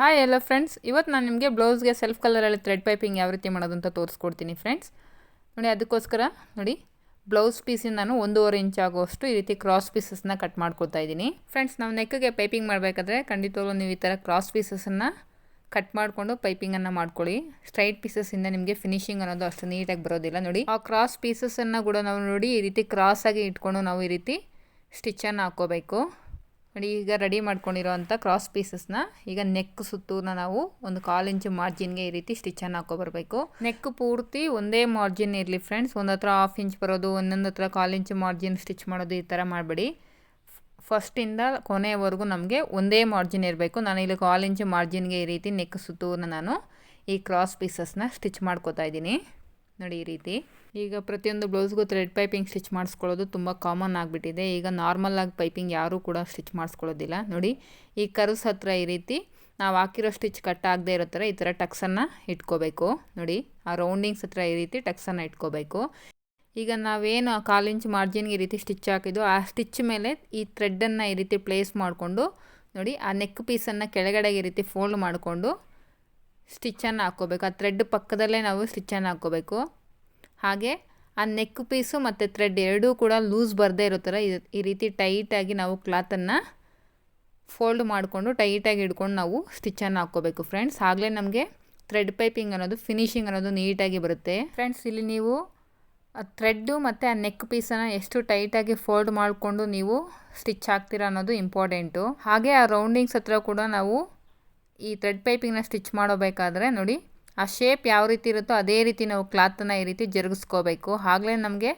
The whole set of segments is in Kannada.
ಹಾಯ್ ಎಲ್ಲ ಫ್ರೆಂಡ್ಸ್, ಇವತ್ತು ನಾನು ನಿಮಗೆ ಬ್ಲೌಸ್ಗೆ ಸೆಲ್ಫ್ ಕಲರಲ್ಲಿ ಥ್ರೆಡ್ ಪೈಪಿಂಗ್ ಯಾವ ರೀತಿ ಮಾಡೋದು ಅಂತ ತೋರಿಸ್ಕೊಡ್ತೀನಿ ಫ್ರೆಂಡ್ಸ್. ನೋಡಿ, ಅದಕ್ಕೋಸ್ಕರ ನೋಡಿ ಬ್ಲೌಸ್ ಪೀಸಿನ ನಾನು 1.5 ಇಂಚ್ ಆಗುವಷ್ಟು ಈ ರೀತಿ ಕ್ರಾಸ್ ಪೀಸಸ್ನ ಕಟ್ ಮಾಡ್ಕೊಳ್ತಾ ಇದ್ದೀನಿ ಫ್ರೆಂಡ್ಸ್. ನಾವು ನೆಕ್ಗೆ ಪೈಪಿಂಗ್ ಮಾಡಬೇಕಾದ್ರೆ ಖಂಡಿತವಾಗ್ಲೂ ನೀವು ಈ ಥರ ಕ್ರಾಸ್ ಪೀಸಸನ್ನು ಕಟ್ ಮಾಡಿಕೊಂಡು ಪೈಪಿಂಗನ್ನು ಮಾಡ್ಕೊಳ್ಳಿ. ಸ್ಟ್ರೈಟ್ ಪೀಸಸ್ಸಿಂದ ನಿಮಗೆ ಫಿನಿಶಿಂಗ್ ಅನ್ನೋದು ಅಷ್ಟು ನೀಟಾಗಿ ಬರೋದಿಲ್ಲ. ನೋಡಿ, ಆ ಕ್ರಾಸ್ ಪೀಸಸನ್ನು ಕೂಡ ನಾವು ನೋಡಿ ಈ ರೀತಿ ಕ್ರಾಸಾಗಿ ಇಟ್ಕೊಂಡು ನಾವು ಈ ರೀತಿ ಸ್ಟಿಚ್ಚನ್ನು ಹಾಕ್ಕೋಬೇಕು. ನೋಡಿ, ಈಗ ರೆಡಿ ಮಾಡ್ಕೊಂಡಿರೋ ಅಂಥ ಕ್ರಾಸ್ ಪೀಸಸ್ನ ಈಗ ನೆಕ್ ಸುತ್ತೂನ ನಾವು 1/4 ಇಂಚ್ ಮಾರ್ಜಿನ್ಗೆ ಈ ರೀತಿ ಸ್ಟಿಚ್ಚನ್ನು ಹಾಕೋಬರಬೇಕು. ನೆಕ್ ಪೂರ್ತಿ ಒಂದೇ ಮಾರ್ಜಿನ್ ಇರಲಿ ಫ್ರೆಂಡ್ಸ್. ಒಂದು ಹತ್ರ 1/2 ಇಂಚ್ ಬರೋದು, ಒಂದೊಂದು ಹತ್ರ 1/4 ಇಂಚ್ ಮಾರ್ಜಿನ್ ಸ್ಟಿಚ್ ಮಾಡೋದು, ಈ ಥರ ಮಾಡಬೇಡಿ. ಫಸ್ಟಿಂದ ಕೊನೆಯವರೆಗೂ ನಮಗೆ ಒಂದೇ ಮಾರ್ಜಿನ್ ಇರಬೇಕು. ನಾನು ಇಲ್ಲಿ 1/4 ಇಂಚ್ ಮಾರ್ಜಿನ್ಗೆ ಈ ರೀತಿ ನೆಕ್ ಸುತ್ತೂನ ನಾನು ಈ ಕ್ರಾಸ್ ಪೀಸಸ್ನ ಸ್ಟಿಚ್ ಮಾಡ್ಕೋತಾ ಇದ್ದೀನಿ. ನೋಡಿ, ಈ ರೀತಿ ಈಗ ಪ್ರತಿಯೊಂದು ಬ್ಲೌಸ್ಗೂ ಥ್ರೆಡ್ ಪೈಪಿಂಗ್ ಸ್ಟಿಚ್ ಮಾಡಿಸ್ಕೊಳ್ಳೋದು ತುಂಬ ಕಾಮನ್ ಆಗಿಬಿಟ್ಟಿದೆ. ಈಗ ನಾರ್ಮಲಾಗಿ ಪೈಪಿಂಗ್ ಯಾರೂ ಕೂಡ ಸ್ಟಿಚ್ ಮಾಡಿಸ್ಕೊಳ್ಳೋದಿಲ್ಲ. ನೋಡಿ, ಈ ಕರ್ವ್ಸ್ ಹತ್ರ ಈ ರೀತಿ ನಾವು ಹಾಕಿರೋ ಸ್ಟಿಚ್ ಕಟ್ ಆಗದೆ ಇರೋ ಥರ ಈ ಥರ ಟಕ್ಸನ್ನು ಇಟ್ಕೋಬೇಕು. ನೋಡಿ, ಆ ರೌಂಡಿಂಗ್ಸ್ ಹತ್ರ ಈ ರೀತಿ ಟಕ್ಸನ್ನು ಇಟ್ಕೋಬೇಕು. ಈಗ ನಾವೇನು 1/4 ಇಂಚ್ ಮಾರ್ಜಿನ್ಗೆ ಈ ರೀತಿ ಸ್ಟಿಚ್ ಹಾಕಿದ್ದು, ಆ ಸ್ಟಿಚ್ ಮೇಲೆ ಈ ಥ್ರೆಡ್ಡನ್ನು ಈ ರೀತಿ ಪ್ಲೇಸ್ ಮಾಡಿಕೊಂಡು ನೋಡಿ ಆ ನೆಕ್ ಪೀಸನ್ನು ಕೆಳಗಡೆಗೆ ಈ ರೀತಿ ಫೋಲ್ಡ್ ಮಾಡಿಕೊಂಡು ಸ್ಟಿಚ್ಚನ್ನು ಹಾಕ್ಕೋಬೇಕು. ಆ ಥ್ರೆಡ್ ಪಕ್ಕದಲ್ಲೇ ನಾವು ಸ್ಟಿಚ್ಚನ್ನು ಹಾಕ್ಕೋಬೇಕು. ಹಾಗೆ ಆ ನೆಕ್ ಪೀಸು ಮತ್ತು ಥ್ರೆಡ್ ಎರಡೂ ಕೂಡ ಲೂಸ್ ಬರದೇ ಇರೋ ಥರ ಈ ರೀತಿ ಟೈಟಾಗಿ ನಾವು ಕ್ಲಾತನ್ನು ಫೋಲ್ಡ್ ಮಾಡಿಕೊಂಡು ಟೈಟಾಗಿ ಹಿಡ್ಕೊಂಡು ನಾವು ಸ್ಟಿಚ್ಚನ್ನು ಹಾಕ್ಕೋಬೇಕು ಫ್ರೆಂಡ್ಸ್. ಆಗಲೇ ನಮಗೆ ಥ್ರೆಡ್ ಪೈಪಿಂಗ್ ಅನ್ನೋದು ಫಿನಿಶಿಂಗ್ ಅನ್ನೋದು ನೀಟಾಗಿ ಬರುತ್ತೆ ಫ್ರೆಂಡ್ಸ್. ಇಲ್ಲಿ ನೀವು ಆ ಥ್ರೆಡ್ಡು ಮತ್ತು ಆ ನೆಕ್ ಪೀಸನ್ನು ಎಷ್ಟು ಟೈಟಾಗಿ ಫೋಲ್ಡ್ ಮಾಡಿಕೊಂಡು ನೀವು ಸ್ಟಿಚ್ ಹಾಕ್ತೀರಾ ಅನ್ನೋದು ಇಂಪಾರ್ಟೆಂಟು. ಹಾಗೆ ಆ ರೌಂಡಿಂಗ್ಸ್ ಹತ್ರ ಕೂಡ ನಾವು ಈ ಥ್ರೆಡ್ ಪೈಪಿಂಗ್ನ ಸ್ಟಿಚ್ ಮಾಡೋಬೇಕಾದ್ರೆ ನೋಡಿ ಆ ಶೇಪ್ ಯಾವ ರೀತಿ ಇರುತ್ತೋ ಅದೇ ರೀತಿ ನಾವು ಕ್ಲಾತನ್ನು ಈ ರೀತಿ ಜರುಗಿಸ್ಕೋಬೇಕು. ಆಗಲೇ ನಮಗೆ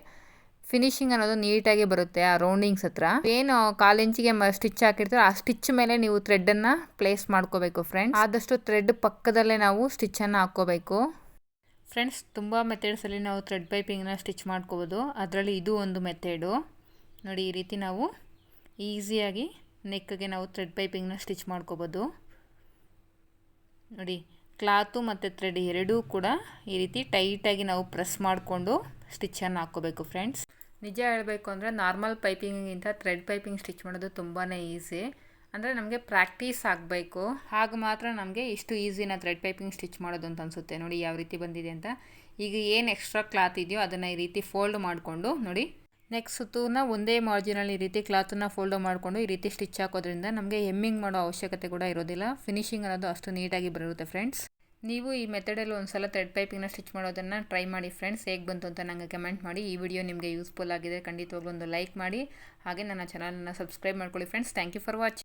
ಫಿನಿಶಿಂಗ್ ಅನ್ನೋದು ನೀಟಾಗಿ ಬರುತ್ತೆ. ಆ ರೌಂಡಿಂಗ್ಸ್ ಹತ್ರ ಏನು 1/4 ಇಂಚಿಗೆ ಸ್ಟಿಚ್ ಹಾಕಿರ್ತೀರೋ ಆ ಸ್ಟಿಚ್ ಮೇಲೆ ನೀವು ಥ್ರೆಡ್ಡನ್ನು ಪ್ಲೇಸ್ ಮಾಡ್ಕೋಬೇಕು ಫ್ರೆಂಡ್ಸ್. ಆದಷ್ಟು ಥ್ರೆಡ್ ಪಕ್ಕದಲ್ಲೇ ನಾವು ಸ್ಟಿಚ್ಚನ್ನು ಹಾಕ್ಕೋಬೇಕು ಫ್ರೆಂಡ್ಸ್. ತುಂಬ ಮೆಥಡ್ಸಲ್ಲಿ ನಾವು ಥ್ರೆಡ್ ಪೈಪಿಂಗ್ನ ಸ್ಟಿಚ್ ಮಾಡ್ಕೋಬೋದು. ಅದರಲ್ಲಿ ಇದು ಒಂದು ಮೆಥಡು. ನೋಡಿ, ಈ ರೀತಿ ನಾವು ಈಸಿಯಾಗಿ ನೆಕ್ಗೆ ನಾವು ಥ್ರೆಡ್ ಪೈಪಿಂಗ್ನ ಸ್ಟಿಚ್ ಮಾಡ್ಕೋಬೋದು. ನೋಡಿ, ಕ್ಲಾತು ಮತ್ತು ಥ್ರೆಡ್ ಎರಡೂ ಕೂಡ ಈ ರೀತಿ ಟೈಟಾಗಿ ನಾವು ಪ್ರೆಸ್ ಮಾಡಿಕೊಂಡು ಸ್ಟಿಚ್ಚನ್ನು ಹಾಕ್ಕೋಬೇಕು ಫ್ರೆಂಡ್ಸ್. ನಿಜ ಹೇಳಬೇಕು ಅಂದರೆ ನಾರ್ಮಲ್ ಪೈಪಿಂಗಿಗಿಂತ ಥ್ರೆಡ್ ಪೈಪಿಂಗ್ ಸ್ಟಿಚ್ ಮಾಡೋದು ತುಂಬಾ ಈಸಿ. ಅಂದರೆ ನಮಗೆ ಪ್ರಾಕ್ಟೀಸ್ ಆಗಬೇಕು. ಹಾಗೆ ಮಾತ್ರ ನಮಗೆ ಇಷ್ಟು ಈಸಿನ ಥ್ರೆಡ್ ಪೈಪಿಂಗ್ ಸ್ಟಿಚ್ ಮಾಡೋದು ಅಂತ ಅನಿಸುತ್ತೆ. ನೋಡಿ ಯಾವ ರೀತಿ ಬಂದಿದೆ ಅಂತ. ಈಗ ಏನು ಎಕ್ಸ್ಟ್ರಾ ಕ್ಲಾತ್ ಇದೆಯೋ ಅದನ್ನು ಈ ರೀತಿ ಫೋಲ್ಡ್ ಮಾಡಿಕೊಂಡು ನೋಡಿ ನೆಕ್ ಸುತ್ತೂನ ಒಂದೇ ಮಾರ್ಜಿನಲ್ಲಿ ಈ ರೀತಿ ಕ್ಲಾತನ್ನು ಫೋಲ್ಡ್ ಮಾಡಿಕೊಂಡು ಈ ರೀತಿ ಸ್ಟಿಚ್ ಹಾಕೋದ್ರಿಂದ ನಮಗೆ ಹೆಮ್ಮಿಂಗ್ ಮಾಡೋ ಅವಶ್ಯಕತೆ ಕೂಡ ಇರೋದಿಲ್ಲ. ಫಿನಿಶಿಂಗ್ ಅನ್ನೋದು ಅಷ್ಟು ನೀಟಾಗಿ ಬರುತ್ತೆ ಫ್ರೆಂಡ್ಸ್. ನೀವು ಈ ಮೆಥಡಲ್ಲಿ ಒಂದು ಸಲ ಥ್ರೆಡ್ ಪೈಪಿಂಗ್ನ ಸ್ಟಿಚ್ ಮಾಡೋದನ್ನು ಟ್ರೈ ಮಾಡಿ ಫ್ರೆಂಡ್ಸ್. ಹೇಗೆ ಬಂತು ಅಂತ ನನಗೆ ಕಮೆಂಟ್ ಮಾಡಿ. ಈ ವಿಡಿಯೋ ನಿಮಗೆ ಯೂಸ್ಫುಲ್ ಆಗಿದೆ ಖಂಡಿತವಾಗ್ಲೂ ಒಂದು ಲೈಕ್ ಮಾಡಿ. ಹಾಗೆ ನನ್ನ ಚಾನಲನ್ನು ಸಬ್ಸ್ಕ್ರೈಬ್ ಮಾಡ್ಕೊಳ್ಳಿ friends. Thank you for watching.